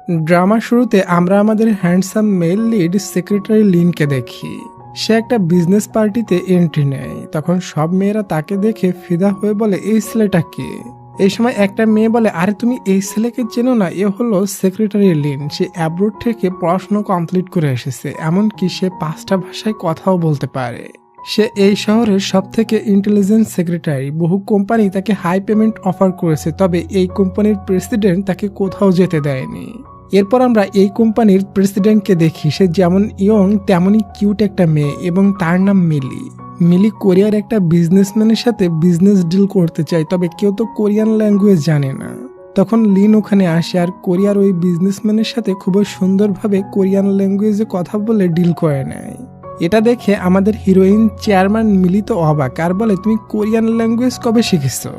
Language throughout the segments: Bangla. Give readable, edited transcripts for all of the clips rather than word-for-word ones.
ড্রামার শুরুতে আমরা আমাদের হ্যান্ডসাম মেল লিড সেক্রেটারি লিনকে দেখি। সে একটা বিজনেস পার্টিতে এন্ট্রি নেয়। তখন সব মেয়েরা তাকে দেখে ফিদা হয়ে বলে, এই ছেলেটা কে? এই সময় একটা মেয়ে বলে, আরে তুমি এই ছেলেকে চেনো না? এ হলো সেক্রেটারি লিন। সে অ্যাব্রোড থেকে পড়াশোনা কমপ্লিট করে এসেছে, এমনকি সে 5টা ভাষায় কথাও বলতে পারে। সে এই শহরের সব থেকে ইন্টেলিজেন্ট সেক্রেটারি। বহু কোম্পানি তাকে হাই পেমেন্ট অফার করেছে, তবে এই কোম্পানির প্রেসিডেন্ট তাকে কোথাও যেতে দেয়নি। এরপর আমরা এই কোম্পানির প্রেসিডেন্টকে দেখি। সে যেমন ইয়ং তেমনই কিউট একটা মেয়ে এবং তার নাম মিলি। মিলি কোরিয়ার একটা বিজনেসম্যানের সাথে বিজনেস ডিল করতে চায়, তবে কেউ তো কোরিয়ান ল্যাঙ্গুয়েজ জানে না। তখন লিন ওখানে আসে আর কোরিয়ার ওই বিজনেসম্যানের সাথে খুবই সুন্দরভাবে কোরিয়ান ল্যাঙ্গুয়েজে কথা বলে ডিল করে নেয়। এটা দেখে আমাদের হিরোইন চেয়ারম্যান মিলি তো অবাক আর বলে, তুমি কোরিয়ান ল্যাঙ্গুয়েজ কবে শিখেছো?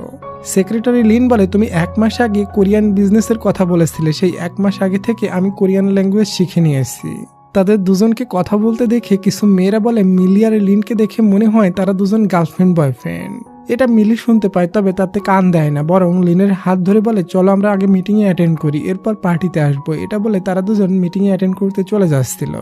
সেক্রেটারি লিন বলে, তুমি 1 মাস আগে কোরিয়ান বিজনেসের কথা বলেছিলে, সেই 1 মাস আগে থেকে আমি কোরিয়ান ল্যাঙ্গুয়েজ শিখে নিয়েছি। তাদের দুজনকে কথা বলতে দেখে কিছু মেয়েরা বলে, মিলি আর লিনকে দেখে মনে হয় তারা দুজন গার্লফ্রেন্ড বয়ফ্রেন্ড। এটা মিলি শুনতে পায়, তবে তাতে কান দেয় না, বরং লিনের হাত ধরে বলে, চলো আমরা আগে মিটিংয়ে অ্যাটেন্ড করি, এরপর পার্টিতে আসবো। এটা বলে তারা দুজন মিটিংয়ে অ্যাটেন্ড করতে চলে যাচ্ছিল।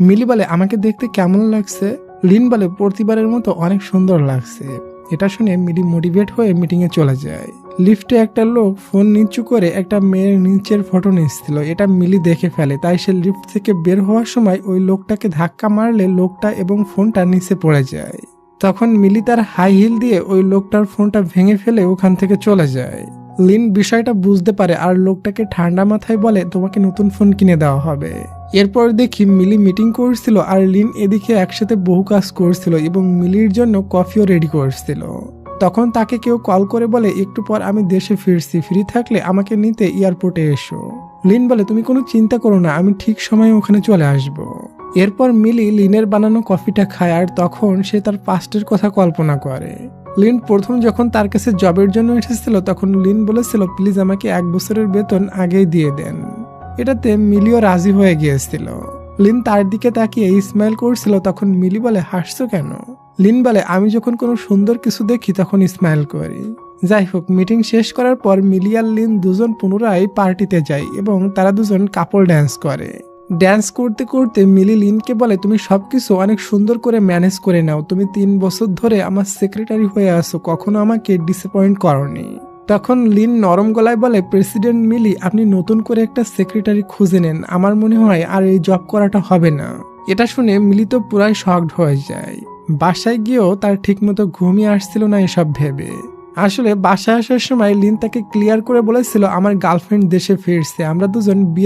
মিলি বলে, আমাকে দেখতে কেমন লাগছে? লিন বলে, প্রতিবারের মতো অনেক সুন্দর লাগছে। এটা শুনে মিলি মোটিভেট হয়ে মিটিংয়ে চলে যায়। লিফটে একটা লোক ফোন নিচু করে একটা মেয়ের নিচের ফটো নিচ্ছিল। এটা মিলি দেখে ফেলে, তাই সে লিফট থেকে বের হওয়ার সময় ওই লোকটাকে ধাক্কা মারলে লোকটা এবং ফোনটা নিচে পড়ে যায়। তখন মিলি তার হাই হিল দিয়ে ওই লোকটার ফোনটা ভেঙে ফেলে ওখান থেকে চলে যায়। লিন বিষয়টা বুঝতে পারে আর লোকটাকে ঠান্ডা মাথায় বলে, তোমাকে নতুন ফোন কিনে দেওয়া হবে। এরপর দেখি মিলি মিটিং করছিল আর লিন এদিকে একসাথে বহু কাজ করছিল এবং মিলির জন্য কফিও রেডি করছিল। তখন তাকে কেউ কল করে বলে, একটু পর আমি দেশে ফিরছি, ফ্রি থাকলে আমাকে নিতে এয়ারপোর্টে এসো। লিন বলে, তুমি কোনো চিন্তা করো না, আমি ঠিক সময়ে ওখানে চলে আসব। এরপর মিলি লিনের বানানো কফিটা খায় আর তখন সে তার পাস্টের কথা কল্পনা করে। লিন প্রথম যখন তার কাছে জবের জন্য এসেছিল তখন লিন বলেছিল, প্লিজ আমাকে 1 বছরের বেতন আগেই দিয়ে দেন। এটাতে মিলিও রাজি হয়ে গিয়েছিল। লিন তার দিকে তাকিয়ে স্মাইল করছিল। তখন মিলি বলে, হাসছো কেন? লিন বলে, আমি যখন কোনো সুন্দর কিছু দেখি তখন স্মাইল করি। যাই হোক, মিটিং শেষ করার পর মিলি আর লিন দুজন পুনরায় পার্টিতে যায় এবং তারা দুজন কাপল ড্যান্স করে। ড্যান্স করতে করতে মিলি লিনকে বলে, তুমি সবকিছু অনেক সুন্দর করে ম্যানেজ করে নাও। তুমি 3 বছর ধরে আমার সেক্রেটারি হয়ে আসো, কখনো আমাকে ডিসঅ্যাপয়েন্ট করনি। তখন লিন নরম গলায় বলে, প্রেসিডেন্ট মিলি, আপনি নতুন করে একটা সেক্রেটারি খুঁজে নেন, আমার মনে হয় আর এই জব করাটা হবে না। এটা শুনে মিলি তো পুরাই শকড হয়ে যায়। বাসায় গিয়েও তার ঠিকমতো ঘুমিয়ে আসছিল না এসব ভেবে। আসলে বাসায় আসার সময় লিন তাকে ক্লিয়ার করে বলেছিল, আমার গার্লফ্রেন্ড দেশে ফিরছে, আমরা দুজন বিয়ের